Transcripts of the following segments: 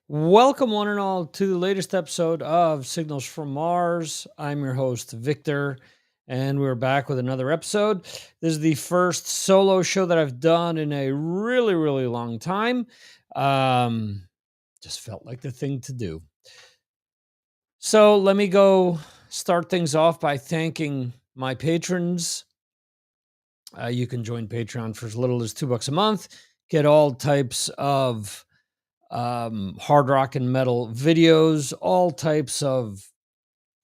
Welcome, one and all, to the latest episode of Signals from Mars. I'm your host, Victor, and we're back with another episode. This is the first solo show that I've done in a really, really long time. Um, just felt like the thing to do. So let me go start things off by thanking my patrons. You can join Patreon for as little as $2 a month, get all types of hard rock and metal videos, all types of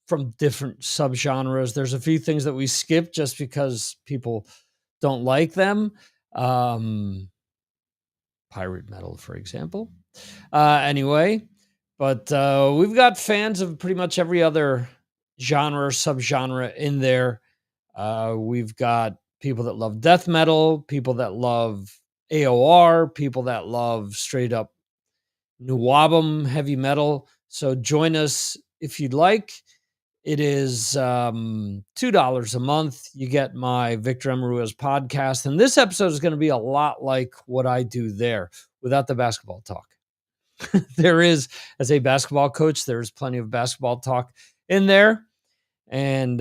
from different subgenres. There's a few things that we skip just because people don't like them. Um, Pirate metal, for example. Anyway, but we've got fans of pretty much every other genre, subgenre in there. We've got people that love death metal, people that love AOR, people that love straight up Nuwabum heavy metal. So join us if you'd like. It is $2 a month. You get my Victor Amarua's podcast. And this episode is going to be a lot like what I do there without the basketball talk. There is, as a basketball coach, there's plenty of basketball talk in there. And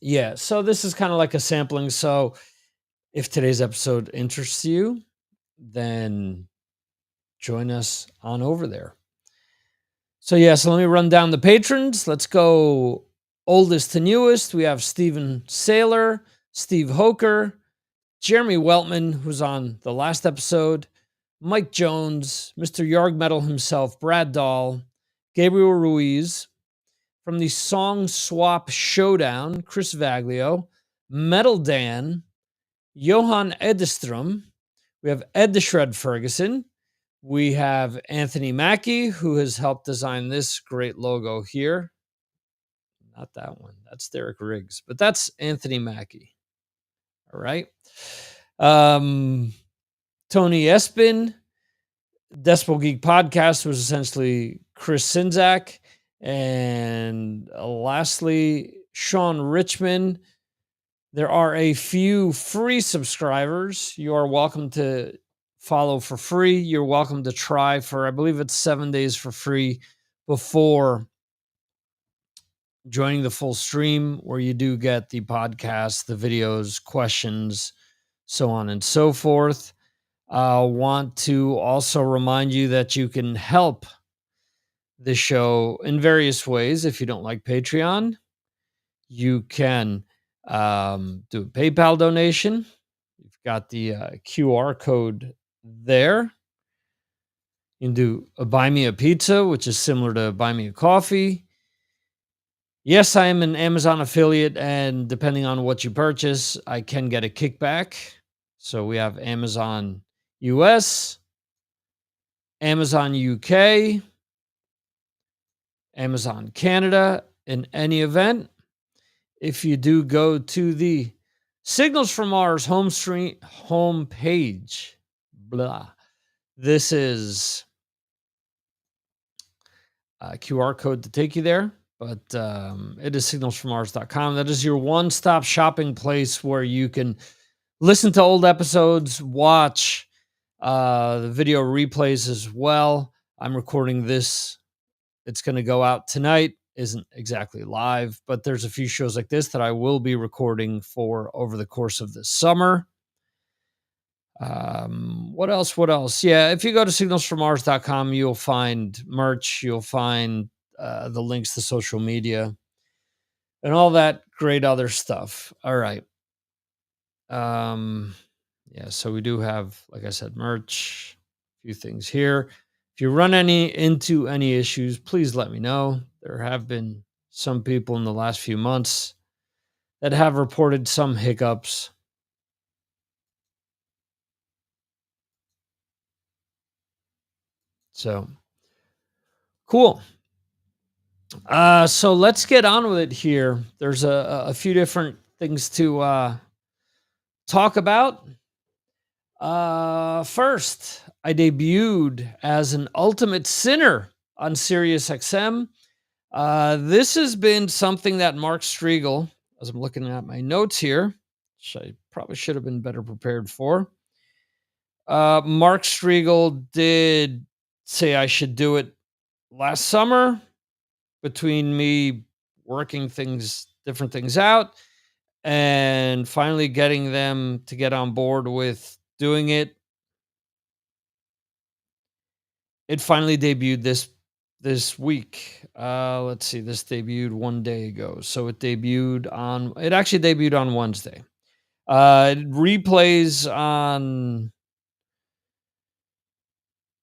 yeah, so this is kind of like a sampling. So if today's episode interests you, then join us on over there. So let me run down the patrons. Let's go oldest to newest. We have Steven Saylor, Steve Hoker, Jeremy Weltman, who's on the last episode, Mike Jones, Mr. Yarg Metal himself, Brad Dahl, Gabriel Ruiz, from the Song Swap Showdown, Chris Vaglio, Metal Dan, Johan Edestrom. We have Ed the Shred Ferguson. We have Anthony Mackie, who has helped design this great logo here. Not that one. That's Derek Riggs, but that's Anthony Mackie. All right. Tony Espin, Decibel Geek Podcast was essentially Chris Sinzak. And lastly, Sean Richmond. There are a few free subscribers. You are welcome to follow for free. You're welcome to try for, I believe it's 7 days for free before joining the full stream, where you do get the podcast, the videos, questions, so on and so forth. I want to also remind you that you can help the show in various ways. If you don't like Patreon, you can do a PayPal donation. You've got the QR code there. You can do a Buy Me a Pizza, which is similar to Buy Me a Coffee. Yes, I am an Amazon affiliate, and depending on what you purchase, I can get a kickback. So we have Amazon US, Amazon UK, Amazon Canada. In any event, if you do go to the Signals from Mars home page, this is a QR code to take you there. But it is signalsfrommars.com. That is your one-stop shopping place where you can listen to old episodes, watch the video replays as well. I'm recording this. It's going to go out tonight. Isn't exactly live, but there's a few shows like this that I will be recording for over the course of this summer. What else? Yeah, if you go to signalsfrommars.com, you'll find merch. You'll find the links to social media and all that great other stuff. All right. So we do have, like I said, merch, a few things here. If you run into any issues, please let me know. There have been some people in the last few months that have reported some hiccups. So cool. So let's get on with it here. There's a few different things to talk about. First, I debuted as an Ultimate Sinner on SiriusXM. This has been something that Mark Striegel, as I'm looking at my notes here, which I probably should have been better prepared for, Mark Striegel did say I should do it last summer between me working different things out, and finally getting them to get on board with doing it. It finally debuted this week. Let's see, this debuted 1 day ago. So it actually debuted on Wednesday. It replays on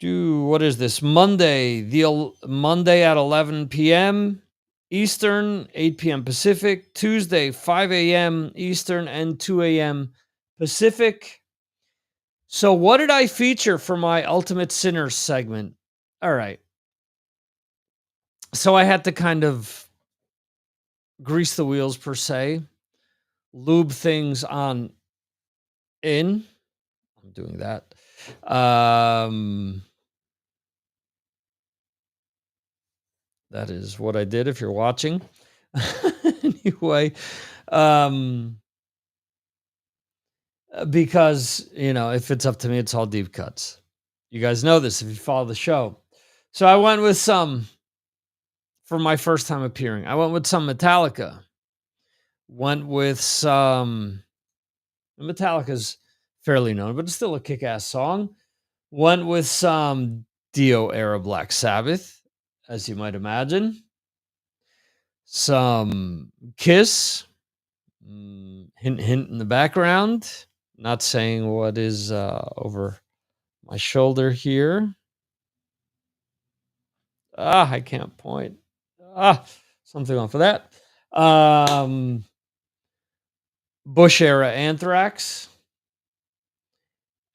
what is this? Monday at 11 p.m. Eastern, 8 p.m. Pacific, Tuesday 5 a.m. Eastern and 2 a.m. Pacific. So what did I feature for my Ultimate Sinners segment? All right. So I had to kind of grease the wheels per se, lube things on in. I'm doing that. Um that is what I did if you're watching. Anyway, um because, if it's up to me, it's all deep cuts. You guys know this if you follow the show. So I went with some for my first time appearing. I went with some Metallica. Went with some Metallica's fairly known, but it's still a kick-ass song. Went with some Dio era Black Sabbath, as you might imagine. Some Kiss, hint, hint in the background. Not saying what is over my shoulder here. I can't point. Something on for that. Bush era Anthrax,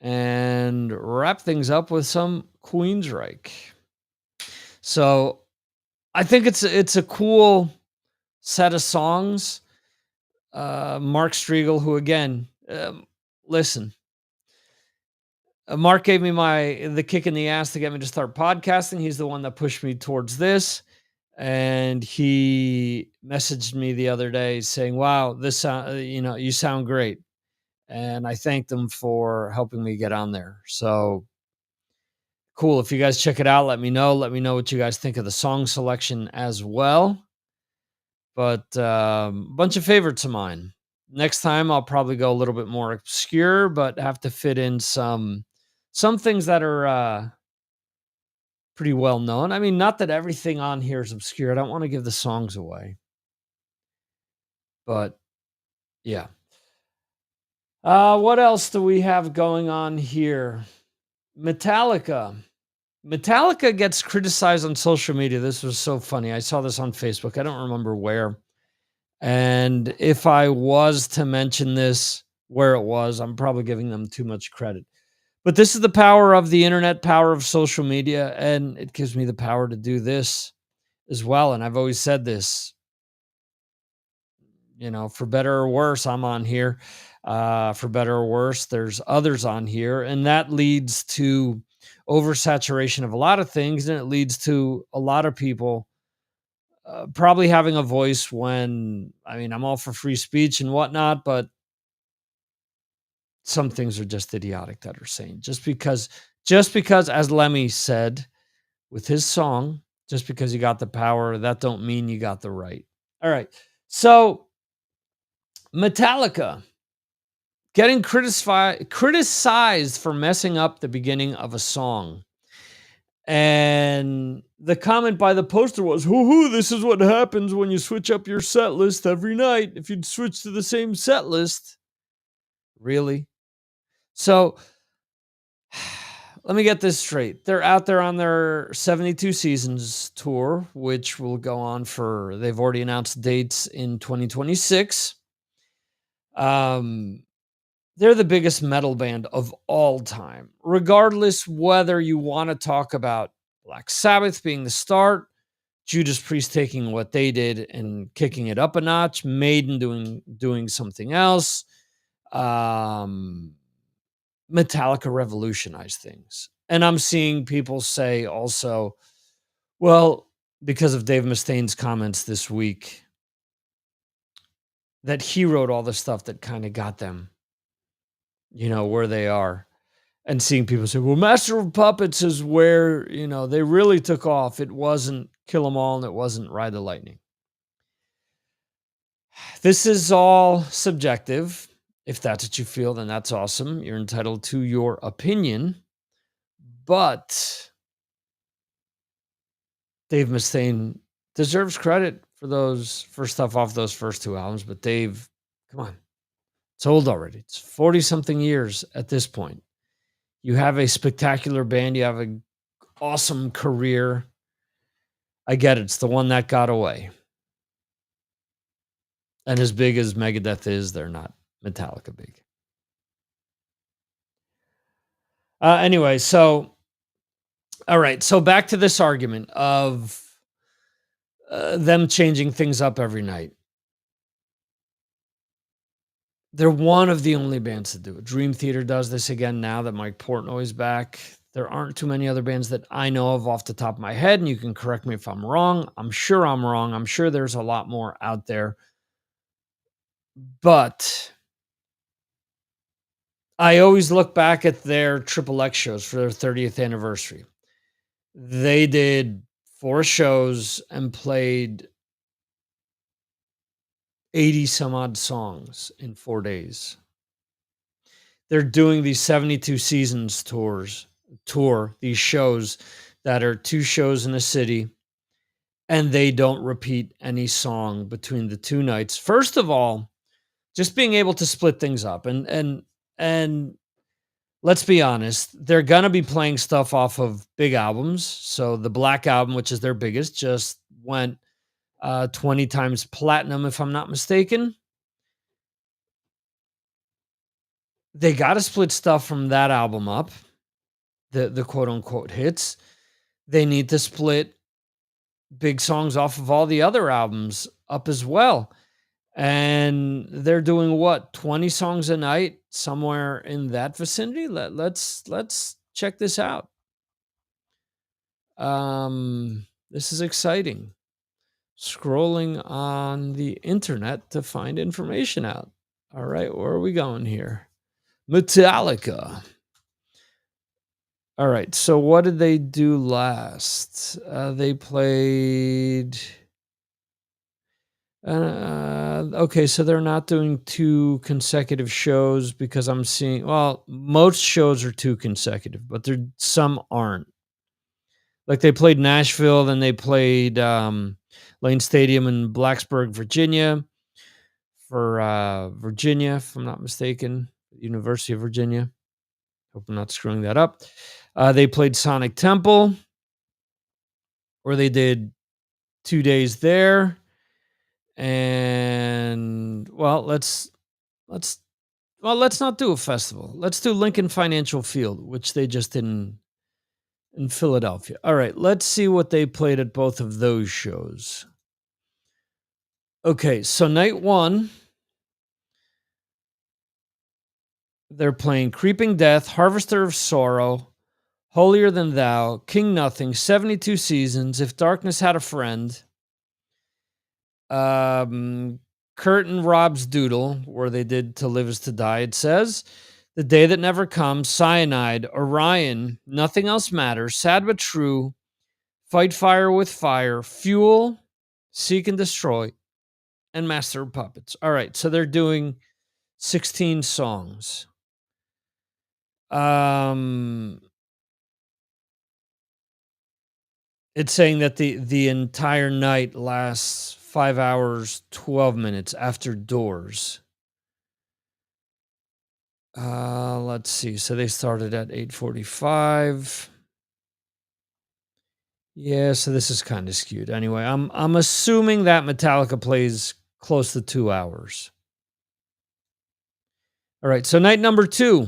and wrap things up with some Queensryche. So I think it's a cool set of songs. Mark Striegel, who again, listen, Mark gave me the kick in the ass to get me to start podcasting. He's the one that pushed me towards this, and he messaged me the other day saying, "Wow, you sound great," and I thanked him for helping me get on there. So cool. If you guys check it out, let me know. Let me know what you guys think of the song selection as well. But bunch of favorites of mine. Next time I'll probably go a little bit more obscure, but have to fit in some things that are pretty well known. I mean, not that everything on here is obscure. I don't want to give the songs away. But yeah. What else do we have going on here? Metallica. Metallica gets criticized on social media. This was so funny. I saw this on Facebook. I don't remember where. And if I was to mention this where it was, I'm probably giving them too much credit. But this is the power of the internet, power of social media, and it gives me the power to do this as well. And I've always said this, for better or worse, I'm on here. For better or worse, there's others on here. And that leads to oversaturation of a lot of things. And it leads to a lot of people probably having a voice when, I mean, I'm all for free speech and whatnot, but some things are just idiotic that are saying just because, as Lemmy said with his song, just because you got the power, that don't mean you got the right. All right. So Metallica getting criticized for messing up the beginning of a song. And the comment by the poster was, hoo, this is what happens when you switch up your set list every night. If you'd switch to the same set list. Really? So let me get this straight. They're out there on their 72 Seasons tour, which will go on they've already announced dates in 2026. They're the biggest metal band of all time, regardless whether you want to talk about Black Sabbath being the start, Judas Priest taking what they did and kicking it up a notch, Maiden doing something else, Metallica revolutionized things. And I'm seeing people say also, well, because of Dave Mustaine's comments this week, that he wrote all the stuff that kind of got them, where they are. And seeing people say, well, Master of Puppets is where, they really took off. It wasn't Kill 'Em All and it wasn't Ride the Lightning. This is all subjective. If that's what you feel, then that's awesome. You're entitled to your opinion. But Dave Mustaine deserves credit for stuff off those first two albums. But Dave, come on, it's old already. It's 40 something years at this point. You have a spectacular band. You have an awesome career. I get it. It's the one that got away. And as big as Megadeth is, they're not Metallica big. Anyway, all right. So back to this argument of them changing things up every night. They're one of the only bands to do it. Dream Theater does this again now that Mike Portnoy's back. There aren't too many other bands that I know of off the top of my head, and you can correct me if I'm wrong. I'm sure I'm wrong. I'm sure there's a lot more out there. But I always look back at their Triple X shows for their 30th anniversary. They did 4 shows and played 80 some odd songs in 4 days. They're doing these 72 seasons tour, these shows that are 2 shows in a city, and they don't repeat any song between the 2 nights. First of all, just being able to split things up and let's be honest, they're gonna be playing stuff off of big albums. So the Black Album, which is their biggest, just went 20 times platinum, if I'm not mistaken. They got to split stuff from that album up, the quote unquote hits. They need to split big songs off of all the other albums up as well. And they're doing what, 20 songs a night, somewhere in that vicinity. Let's check this out. This is exciting. Scrolling on the internet to find information out. All right, where are we going here? Metallica. All right, so what did they do last? They played. Okay, so they're not doing 2 consecutive shows because I'm seeing. Well, most shows are 2 consecutive, but some aren't. Like they played Nashville, then they played Lane Stadium in Blacksburg, Virginia, for Virginia, if I'm not mistaken, University of Virginia. Hope I'm not screwing that up. They played Sonic Temple, where they did 2 days there. And let's not do a festival. Let's do Lincoln Financial Field, which they just did in Philadelphia. All right, let's see what they played at both of those shows. Okay, so night 1, they're playing Creeping Death, Harvester of Sorrow, Holier Than Thou, King Nothing, 72 Seasons, If Darkness Had a Friend, Kurt and Rob's Doodle, where they did To Live Is to Die, it says. The Day That Never Comes, Cyanide, Orion, Nothing Else Matters, Sad But True, Fight Fire with Fire, Fuel, Seek and Destroy, and Master of Puppets. All right, so they're doing 16 songs. It's saying that the entire night lasts 5 hours, 12 minutes after doors. Let's see. So they started at 8:45. Yeah, so this is kind of skewed. Anyway, I'm assuming that Metallica plays close to 2 hours. All right, so night number 2,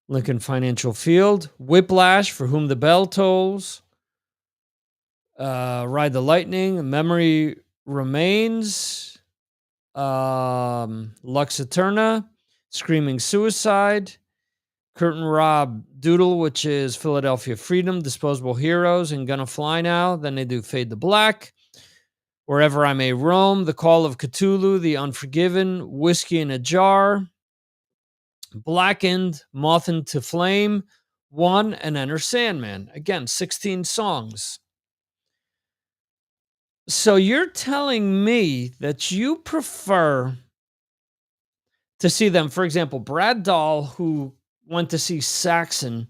Lincoln Financial Field, Whiplash, For Whom the Bell Tolls, Ride the Lightning, Memory Remains, Lux Eterna, Screaming Suicide, Kurt and Rob Doodle, which is Philadelphia Freedom, Disposable Heroes, and Gonna Fly Now. Then they do Fade to Black, Wherever I May Roam, The Call of Cthulhu, The Unforgiven, Whiskey in a Jar, Blackened, Moth into Flame, One, and Enter Sandman. Again, 16 songs. So you're telling me that you prefer to see them, for example, Brad Dahl, who went to see Saxon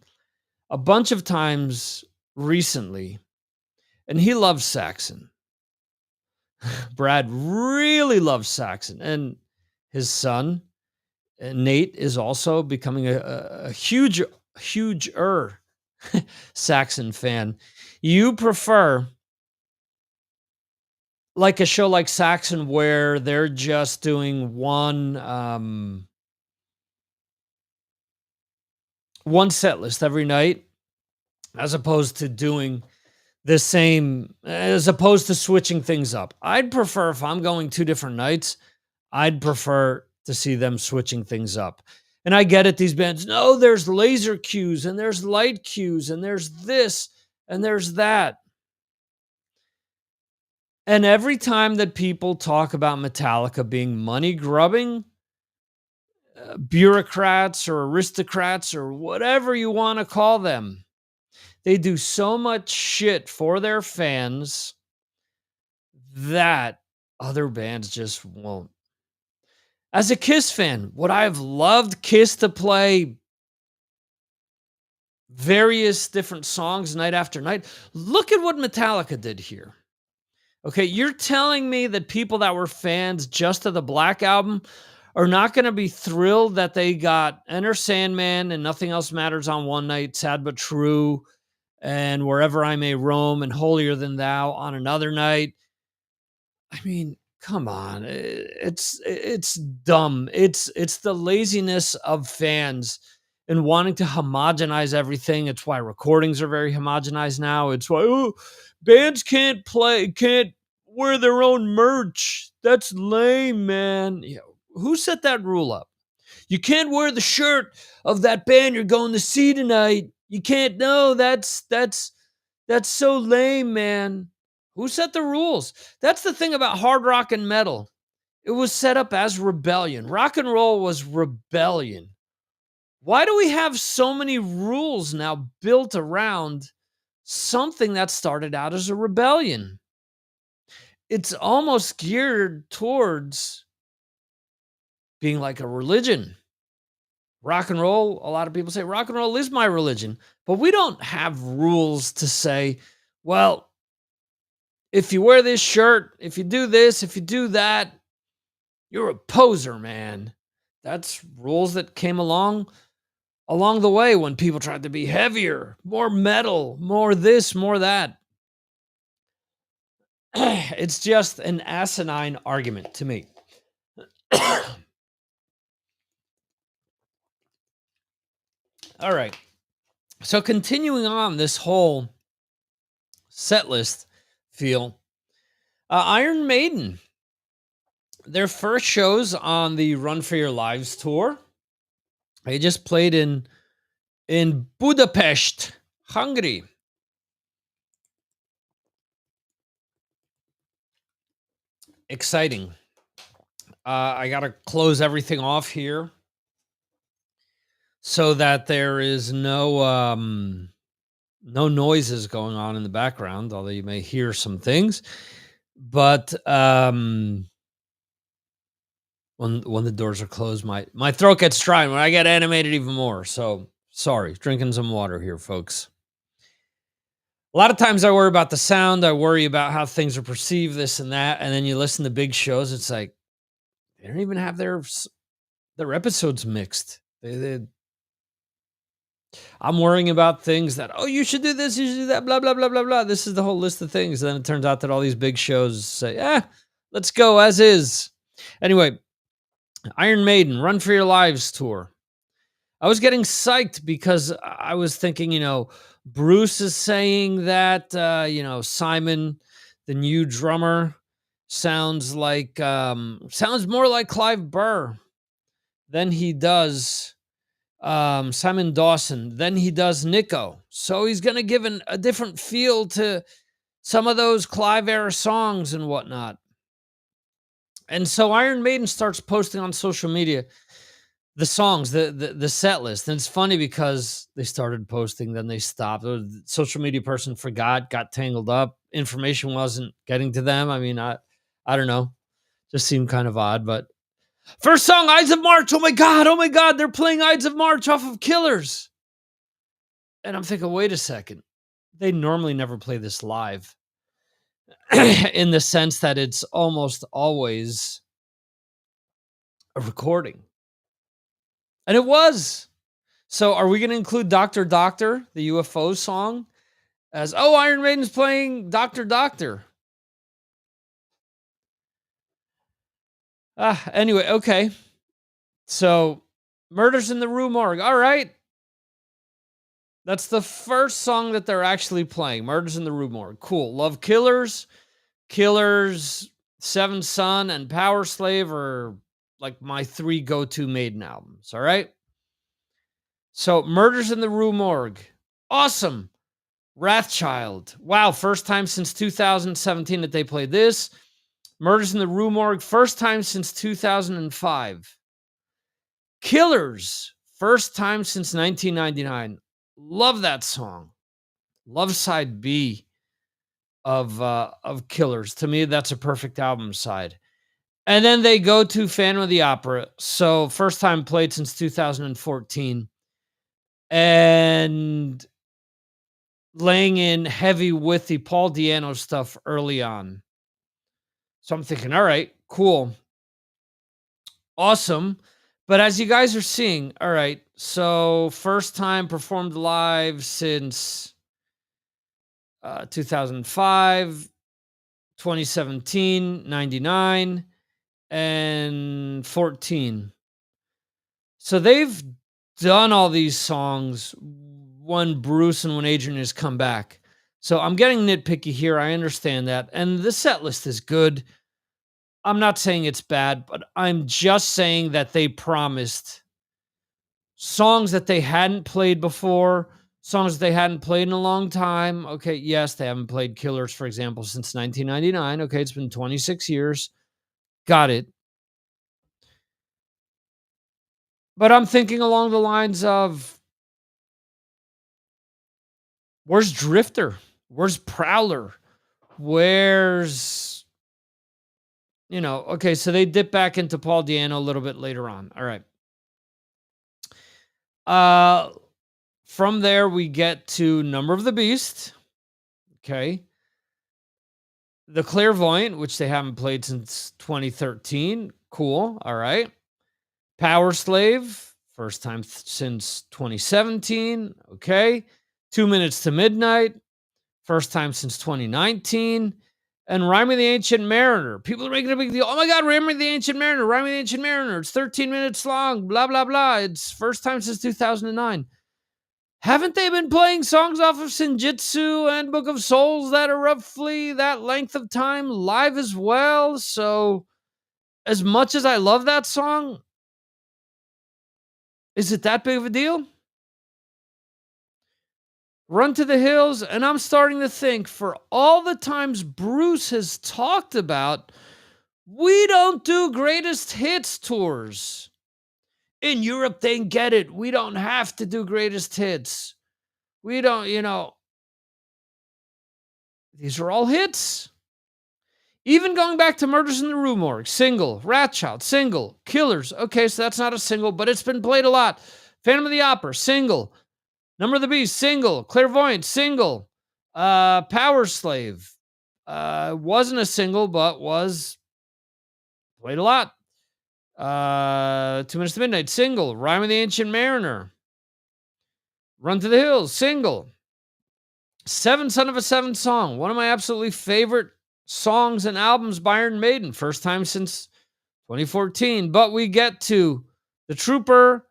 a bunch of times recently, and he loves Saxon. Brad really loves Saxon, and his son, Nate, is also becoming a huger Saxon fan. You prefer like a show like Saxon where they're just doing one set list every night, as opposed to doing the same, as opposed to switching things up. I'd prefer, if I'm going two different nights, I'd prefer to see them switching things up. And I get it, these bands, no, there's laser cues and there's light cues and there's this and there's that. And every time that people talk about Metallica being money grubbing, bureaucrats or aristocrats or whatever you want to call them, they do so much shit for their fans that other bands just won't. As a Kiss fan, would I have loved Kiss to play various different songs night after night? Look at what Metallica did here. Okay, you're telling me that people that were fans just of the Black Album are not going to be thrilled that they got Enter Sandman and Nothing Else Matters on one night, Sad But True, and Wherever I May Roam and Holier Than Thou on another night? I mean, come on. It's dumb. It's the laziness of fans and wanting to homogenize everything. It's why recordings are very homogenized now. It's why bands can't wear their own merch. That's lame, man. Yeah, who set that rule up? You can't wear the shirt of that band you're going to see tonight. You can't. No, that's so lame, man. Who set the rules? That's the thing about hard rock and metal. It was set up as rebellion. Rock and roll was rebellion. Why do we have so many rules now built around something that started out as a rebellion? It's almost geared towards being like a religion. Rock and roll, a lot of people say rock and roll is my religion, but we don't have rules to say, well, if you wear this shirt, if you do this, if you do that, you're a poser, man. That's rules that came along the way when people tried to be heavier, more metal, more this, more that. It's just an asinine argument to me. All right. So continuing on this whole set list feel, Iron Maiden, their first shows on the Run for Your Lives tour, they just played in Budapest, Hungary. Exciting. I got to close everything off here so that there is no noises going on in the background, although you may hear some things. But when the doors are closed, my throat gets dry when I get animated even more. So sorry, drinking some water here, folks. A lot of times I worry about the sound. I worry about how things are perceived, this and that. And then you listen to big shows. It's like, they don't even have their episodes mixed. I'm worrying about things that, oh, you should do this, you should do that, blah, blah, blah, blah, blah. This is the whole list of things. And then it turns out that all these big shows say, let's go as is. Anyway, Iron Maiden, Run for Your Lives tour. I was getting psyched because I was thinking, Bruce is saying that, Simon, the new drummer, sounds more like Clive Burr than he does Simon Dawson than he does Nico. So he's going to give a different feel to some of those Clive era songs and whatnot. And so Iron Maiden starts posting on social media the songs, the set list. And it's funny because they started posting, then they stopped. The social media person forgot, got tangled up. Information wasn't getting to them. I mean, I don't know. Just seemed kind of odd. But first song, Ides of March. Oh my God. Oh my God. They're playing Ides of March off of Killers. And I'm thinking, wait a second. They normally never play this live in the sense that it's almost always a recording. And it was. So are we going to include Doctor Doctor, the UFO song, as, oh, Iron Maiden's playing Doctor Doctor? Anyway, okay. So Murders in the Rue Morgue. All right. That's the first song that they're actually playing. Murders in the Rue Morgue. Cool. Love Killers. Killers, Seven Son, and Power Slave are like my 3 go-to Maiden albums. All right. So Murders in the Rue Morgue. Awesome. Wrathchild. Wow, first time since 2017 that they played this. Murders in the Rue Morgue, first time since 2005. Killers, first time since 1999. Love that song. Love side B of Killers. To me, that's a perfect album side. And then they go to Phantom of the Opera. So first time played since 2014. And laying in heavy with the Paul Di'Anno stuff early on. So I'm thinking, all right, cool. Awesome. But as you guys are seeing, all right, so first time performed live since 2005, 2017, 99, and 14. So they've done all these songs when Bruce and when Adrian has come back. So I'm getting nitpicky here. I understand that. And the set list is good. I'm not saying it's bad, but I'm just saying that they promised songs that they hadn't played before, songs that they hadn't played in a long time. Okay, yes, they haven't played Killers, for example, since 1999. Okay, it's been 26 years. Got it. But I'm thinking along the lines of, where's Drifter? Where's Prowler? Where's, okay, so they dip back into Paul Di'Anno a little bit later on. All right. From there, we get to Number of the Beast. Okay. The Clairvoyant, which they haven't played since 2013. Cool. All right. Power Slave, first time since 2017. Okay. 2 Minutes to Midnight, first time since 2019. And Rhyme of the Ancient Mariner. People are making a big deal. Oh my God, Rhyme of the Ancient Mariner, Rhyme of the Ancient Mariner. It's 13 minutes long, blah, blah, blah. It's first time since 2009. Haven't they been playing songs off of Senjutsu and Book of Souls that are roughly that length of time live as well? So, as much as I love that song, is it that big of a deal? Run to the Hills, and I'm starting to think, for all the times Bruce has talked about, we don't do greatest hits tours. In Europe, they get it. We don't have to do greatest hits. We don't, these are all hits. Even going back to Murders in the Rue Morgue, single. Wrathchild, single. Killers, okay, so that's not a single, but it's been played a lot. Phantom of the Opera, single. Number of the Beast, single. Clairvoyant, single. Power Slave, wasn't a single, but was played a lot. 2 Minutes to Midnight, single. Rhyme of the Ancient Mariner. Run to the Hills, single. Seven Son of a Seven Song, one of my absolutely favorite songs and albums by Iron Maiden, first time since 2014. But we get to The Trooper,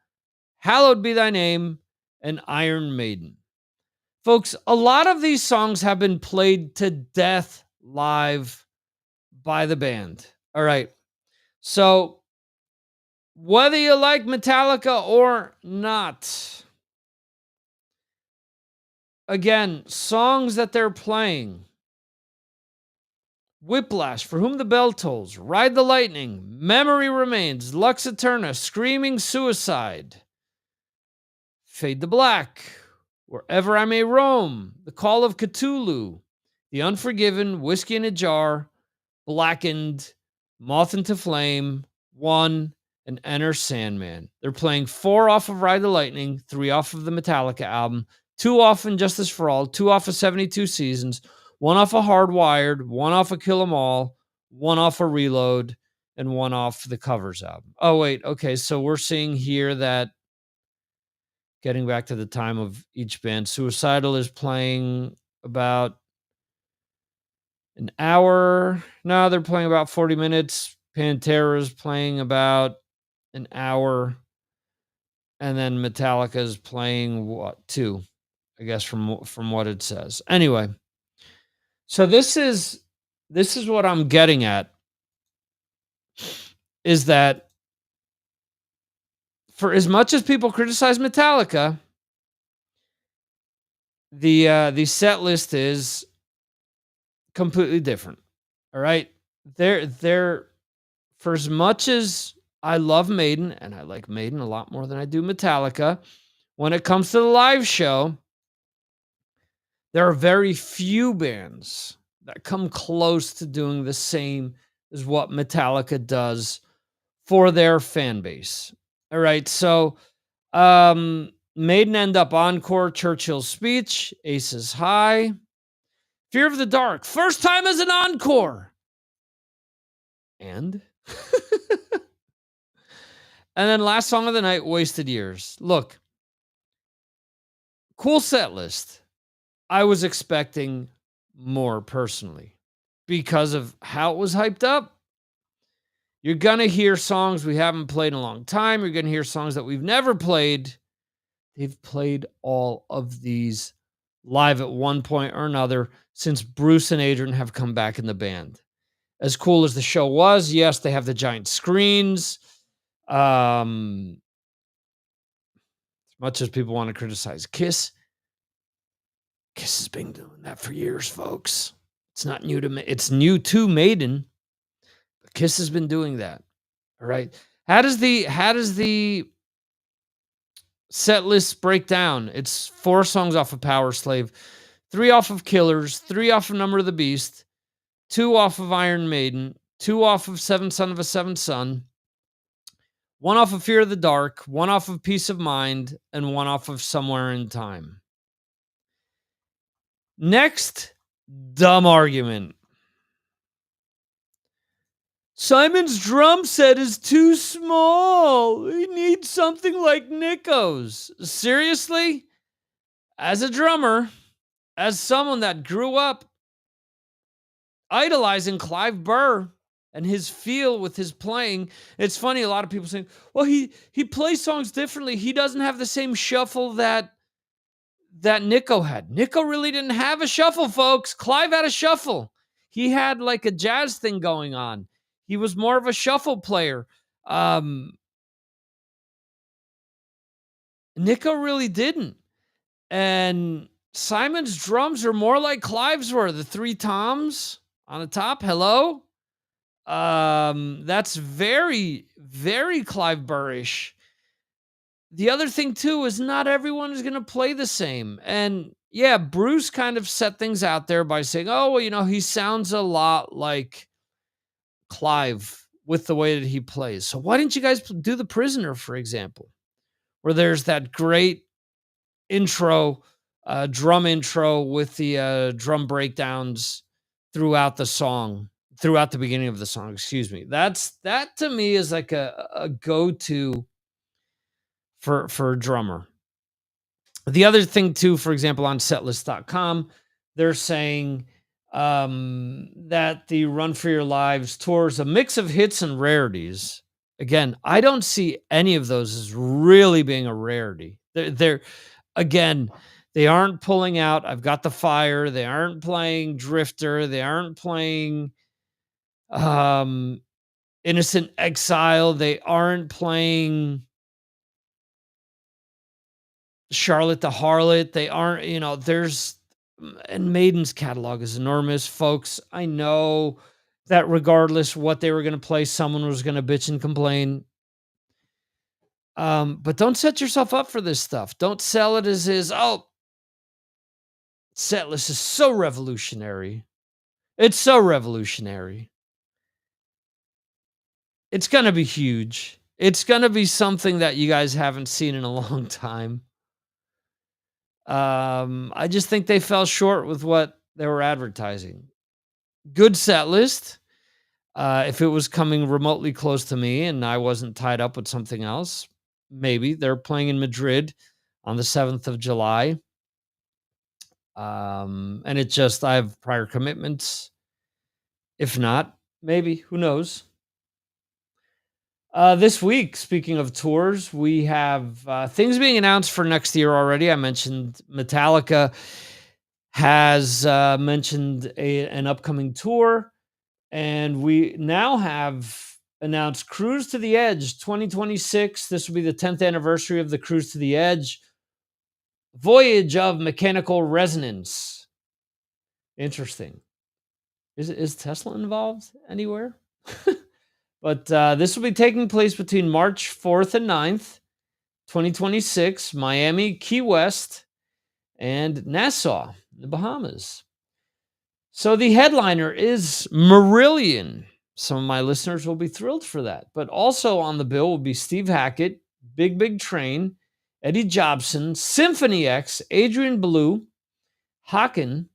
Hallowed Be Thy Name, and Iron Maiden. Folks, a lot of these songs have been played to death live by the band. All right. So, whether you like Metallica or not, again, songs that they're playing, Whiplash, For Whom the Bell Tolls, Ride the Lightning, Memory Remains, Lux Eterna, Screaming Suicide, Fade to Black, Wherever I May Roam, The Call of Cthulhu, The Unforgiven, Whiskey in a Jar, Blackened, Moth into Flame, One, and Enter Sandman. They're playing 4 off of Ride the Lightning, 3 off of the Metallica album, 2 off Injustice for All, 2 off of 72 Seasons, 1 off of Hardwired, 1 off of Kill 'Em All, 1 off of Reload, and 1 off the Covers album. Oh, wait. Okay. So we're seeing here that getting back to the time of each band, Suicidal is playing about an hour. No, they're playing about 40 minutes. Pantera is playing about an hour. And then Metallica is playing what, 2, I guess, from what it says. Anyway, so this is what I'm getting at, is that for as much as people criticize Metallica, the set list is completely different. All right. They're for as much as I love Maiden, and I like Maiden a lot more than I do Metallica, when it comes to the live show, there are very few bands that come close to doing the same as what Metallica does for their fan base. All right. So Maiden end up encore, Churchill's Speech, Aces High, Fear of the Dark, first time as an encore. And and then last song of the night, Wasted Years. Look, cool set list. I was expecting more personally because of how it was hyped up. You're going to hear songs we haven't played in a long time. You're going to hear songs that we've never played. They've played all of these live at one point or another since Bruce and Adrian have come back in the band. As cool as the show was, yes, they have the giant screens. As much as people want to criticize Kiss has been doing that for years, folks. It's not new to me. It's new to Maiden. But Kiss has been doing that. All right. How does the set list break down? It's 4 songs off of Power Slave, 3 off of Killers, 3 off of Number of the Beast, 2 off of Iron Maiden, 2 off of Seven Son of a Seventh Son, 1 off of Fear of the Dark, 1 off of Peace of Mind, and 1 off of Somewhere in Time. Next, dumb argument. Simon's drum set is too small. He needs something like Nico's. Seriously? As a drummer, as someone that grew up idolizing Clive Burr and his feel with his playing, it's funny, a lot of people saying, well, he plays songs differently. He doesn't have the same shuffle that Nico had. Nico really didn't have a shuffle, folks. Clive had a shuffle. He had like a jazz thing going on. He was more of a shuffle player. Nico really didn't. And Simon's drums are more like Clive's were, the 3 toms on the top. Hello? That's very, very Clive Burrish. The other thing, too, is not everyone is going to play the same. And yeah, Bruce kind of set things out there by saying, oh, well, he sounds a lot like Clive with the way that he plays. So why didn't you guys do The Prisoner, for example, where there's that great intro, drum intro with the drum breakdowns throughout the beginning of the song, excuse me. That to me is like a go-to for a drummer. The other thing too, for example, on setlist.com, they're saying that the Run for Your Lives tour is a mix of hits and rarities. Again, I don't see any of those as really being a rarity. They're again, they aren't pulling out I've Got the Fire. They aren't playing Drifter. They aren't playing Innocent Exile. They aren't playing Charlotte the Harlot. They aren't, and Maiden's catalog is enormous, folks. I know that regardless what they were going to play, someone was going to bitch and complain. But don't set yourself up for this stuff. Don't sell it as is. Oh, Setlist is so revolutionary. It's so revolutionary. It's going to be huge. It's going to be something that you guys haven't seen in a long time. I just think they fell short with what they were advertising. Good set list. If it was coming remotely close to me and I wasn't tied up with something else, maybe. They're playing in Madrid on the 7th of July. And it just, I have prior commitments. If not, maybe, who knows? This week, speaking of tours, we have things being announced for next year already. I mentioned Metallica has mentioned an upcoming tour, and we now have announced Cruise to the Edge 2026. This will be the 10th anniversary of the Cruise to the Edge Voyage of Mechanical Resonance. Interesting. Is Tesla involved anywhere? But this will be taking place between March 4th and 9th, 2026, Miami, Key West, and Nassau, the Bahamas. So the headliner is Marillion. Some of my listeners will be thrilled for that. But also on the bill will be Steve Hackett, Big Big Train, Eddie Jobson, Symphony X, Adrian Belew, Haken,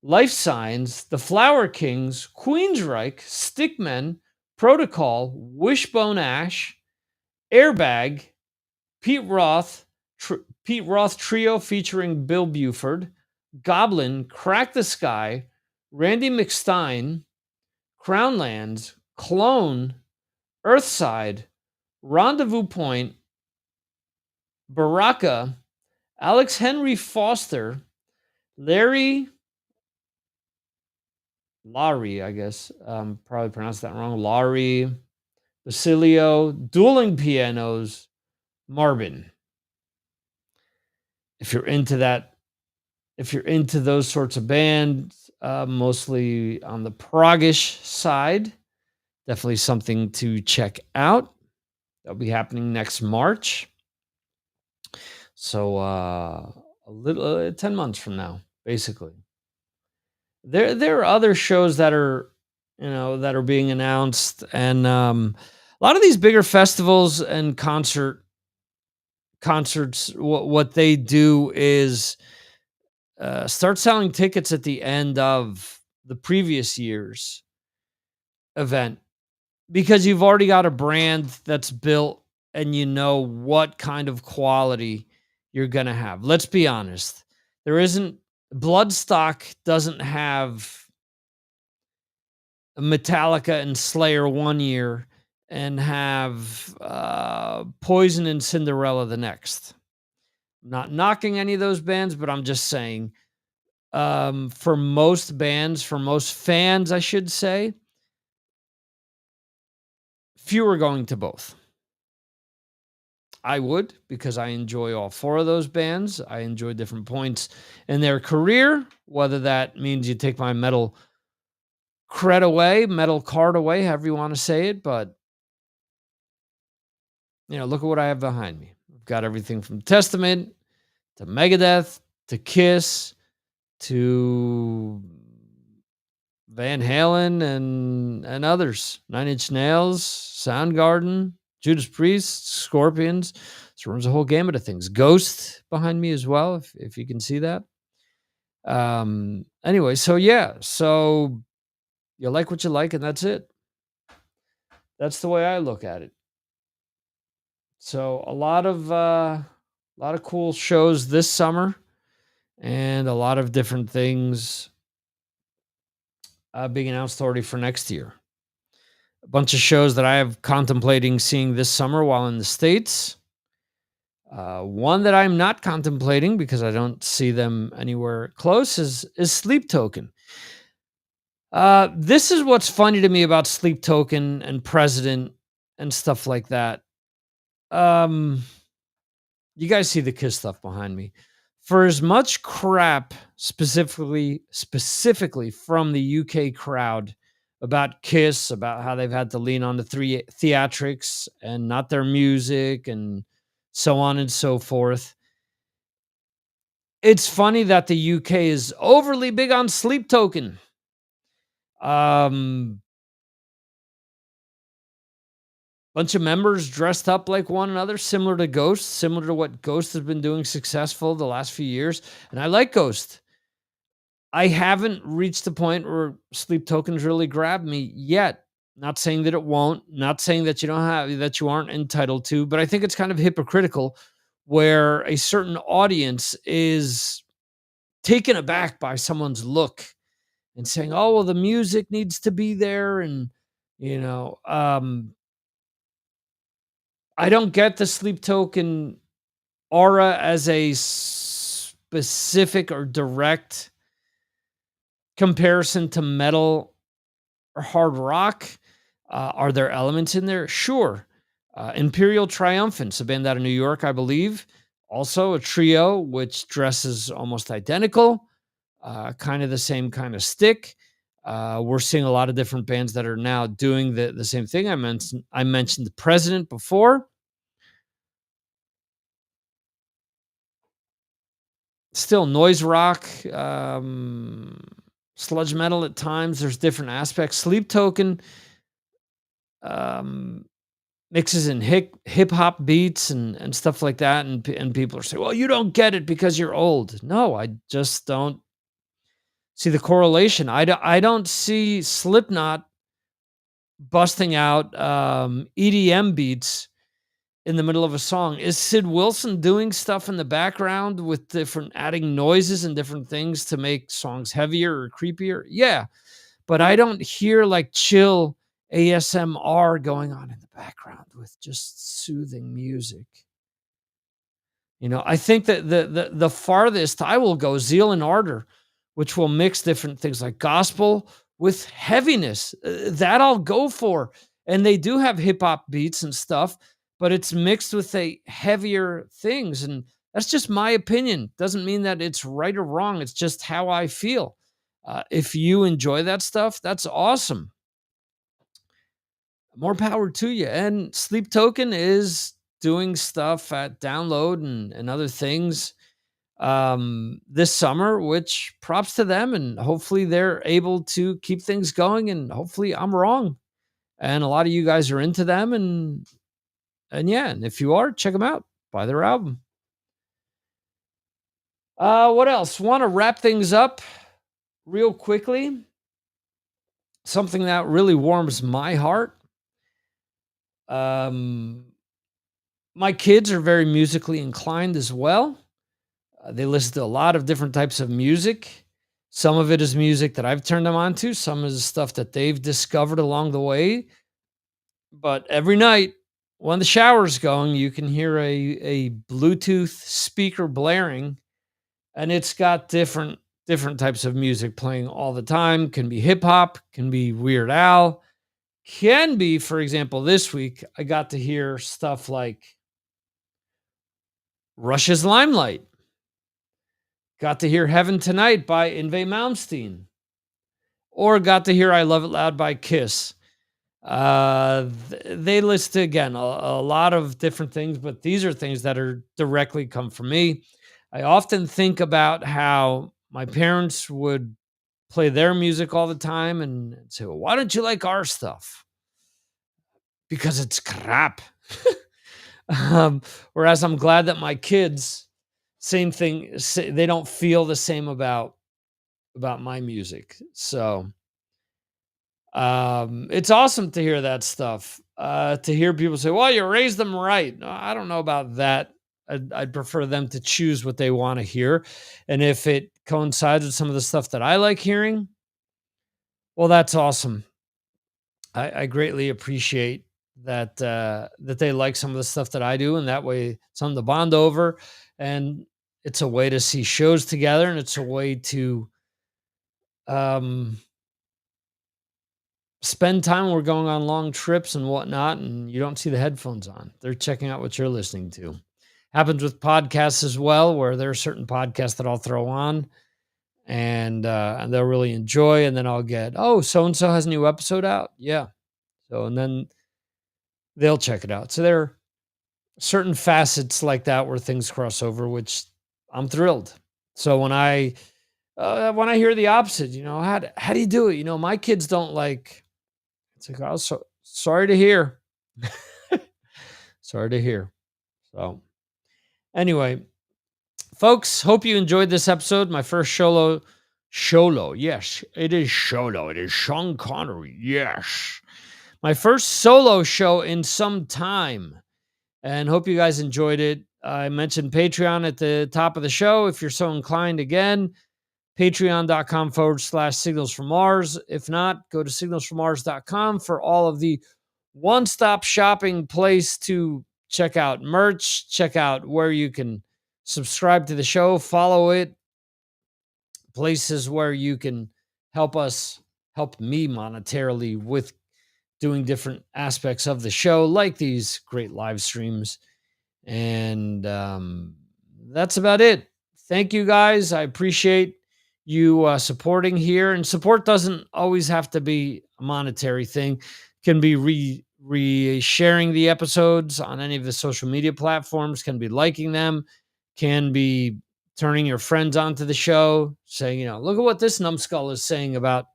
Life Signs, The Flower Kings, Queensryche, Stickmen, Protocol, Wishbone Ash, Airbag, Pete Roth Trio featuring Bill Buford, Goblin, Crack the Sky, Randy McStein, Crownlands, Clone, Earthside, Rendezvous Point, Baraka, Alex Henry Foster, Larry, I guess, probably pronounced that wrong, Laurie, Basilio, Dueling Pianos, Marvin. If you're into that, if you're into those sorts of bands, mostly on the proggish side, definitely something to check out. That'll be happening next March. So a little 10 months from now, basically. There are other shows that are, that are being announced, and a lot of these bigger festivals and concerts. What they do is start selling tickets at the end of the previous year's event, because you've already got a brand that's built and you know what kind of quality you're going to have. Let's be honest. Bloodstock doesn't have Metallica and Slayer one year and have Poison and Cinderella the next. Not knocking any of those bands, but I'm just saying, for most bands, for most fans, I should say, few are going to both. I would, because I enjoy all four of those bands. I enjoy different points in their career, whether that means you take my metal card away, however you want to say it. But, look at what I have behind me. I've got everything from Testament to Megadeth to Kiss to Van Halen and others. Nine Inch Nails, Soundgarden, Judas Priest, Scorpions. So runs a whole gamut of things. Ghost behind me as well, if you can see that. Anyway, so yeah. So you like what you like, and that's it. That's the way I look at it. So a lot of cool shows this summer, and a lot of different things being announced already for next year. A bunch of shows that I have contemplating seeing this summer while in the States. One that I'm not contemplating because I don't see them anywhere close is Sleep Token. This is what's funny to me about Sleep Token and President and stuff like that. You guys see the Kiss stuff behind me. For as much crap specifically from the UK crowd about Kiss, about how they've had to lean on the theatrics and not their music, and so on and so forth. It's funny that the UK is overly big on Sleep Token. Um, Bunch of members dressed up like one another, similar to Ghost, similar to what Ghost has been doing successful the last few years. And I like Ghost. I haven't reached the point where Sleep Tokens really grabbed me yet. Not saying that it won't, not saying that you aren't entitled to, but I think it's kind of hypocritical where a certain audience is taken aback by someone's look and saying, "Oh, well, the music needs to be there," and you know, I don't get the Sleep Token aura as a specific or direct comparison to metal or hard rock. Are there elements in there? Sure. Imperial Triumphants, a band out of New York, I believe. Also a trio which dresses almost identical, kind of the same kind of stick. We're seeing a lot of different bands that are now doing the same thing. I mentioned the President before. Still noise rock, sludge metal at times. There's different aspects. Sleep Token um, mixes in hip hop beats and stuff like that, and people are saying, "Well, you don't get it because you're old." No, I just don't see the correlation. I don't see Slipknot busting out EDM beats in the middle of a song. Is Sid Wilson doing stuff in the background with different adding noises and different things to make songs heavier or creepier? Yeah, but I don't hear like chill ASMR going on in the background with just soothing music. I think that the farthest I will go, Zeal and Ardor, which will mix different things like gospel with heaviness. That I'll go for. And they do have hip hop beats and stuff, but it's mixed with a heavier things. And that's just my opinion. Doesn't mean that it's right or wrong. It's just how I feel. If you enjoy that stuff, that's awesome. More power to you. And Sleep Token is doing stuff at Download and other things this summer, which props to them. And hopefully they're able to keep things going. And hopefully I'm wrong. And a lot of you guys are into them. And yeah, and if you are, check them out. Buy their album. What else? Want to wrap things up real quickly. Something that really warms my heart. My kids are very musically inclined as well. They listen to a lot of different types of music. Some of it is music that I've turned them on to. Some is stuff that they've discovered along the way. But every night when the shower's going, you can hear a Bluetooth speaker blaring, and it's got different types of music playing all the time. Can be hip hop, can be Weird Al, can be, for example, this week I got to hear stuff like Rush's Limelight. Got to hear Heaven Tonight by Yngwie Malmsteen. Or got to hear I Love It Loud by Kiss. They list, again, a lot of different things, but these are things that are directly come from me. I often think about how my parents would play their music all the time and say, "Well, why don't you like our stuff?" Because it's crap. Whereas I'm glad that my kids, same thing, they don't feel the same about my music. So it's awesome to hear that stuff. To hear people say, "Well, you raised them right." No, I don't know about that. I'd prefer them to choose what they want to hear, and if it coincides with some of the stuff that I like hearing, well, that's awesome. I greatly appreciate that they like some of the stuff that I do, and that way it's something to bond over, and it's a way to see shows together, and it's a way to um, spend time when we're going on long trips and whatnot, and you don't see the headphones on. They're checking out what you're listening to. Happens with podcasts as well, where there are certain podcasts that I'll throw on, and they'll really enjoy. And then I'll get, oh, so-and-so has a new episode out. Yeah. So, and then they'll check it out. So there are certain facets like that where things cross over, which I'm thrilled. So when I hear the opposite, how do you do it? My kids don't like, it's like, oh, so sorry to hear. Sorry to hear. So anyway, folks, hope you enjoyed this episode. My first solo. Yes, it is solo. It is Sean Connery. Yes. My first solo show in some time. And hope you guys enjoyed it. I mentioned Patreon at the top of the show. If you're so inclined, again, patreon.com/Signals from Mars. If not, go to signalsfrommars.com for all of the one-stop shopping place to check out merch, check out where you can subscribe to the show, follow it, places where you can help me monetarily with doing different aspects of the show, like these great live streams. And that's about it. Thank you, guys. I appreciate you supporting here. And support doesn't always have to be a monetary thing. It can be sharing the episodes on any of the social media platforms, can be liking them, can be turning your friends onto the show, saying, look at what this numbskull is saying about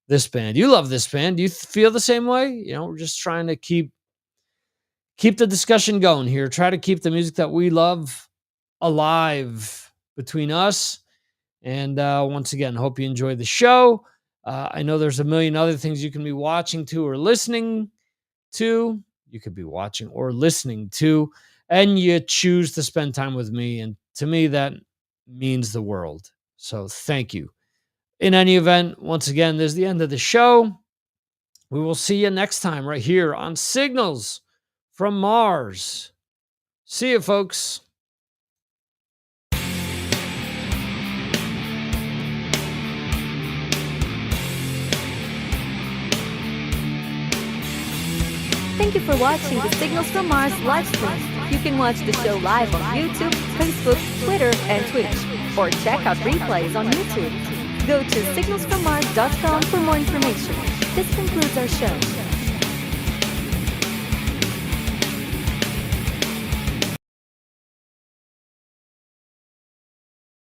this band. You love this band. Do you feel the same way? We're just trying to keep the discussion going here. Try to keep the music that we love alive between us. And once again, hope you enjoyed the show. I know there's a million other things you can be watching to or listening to. You could be watching or listening to, and you choose to spend time with me. And to me, that means the world. So thank you. In any event, once again, this is the end of the show. We will see you next time right here on Signals from Mars. See you, folks. Thank you for watching the Signals from Mars live stream. You can watch the show live on YouTube, Facebook, Twitter, and Twitch, or check out replays on YouTube. Go to signalsfrommars.com for more information. This concludes our show.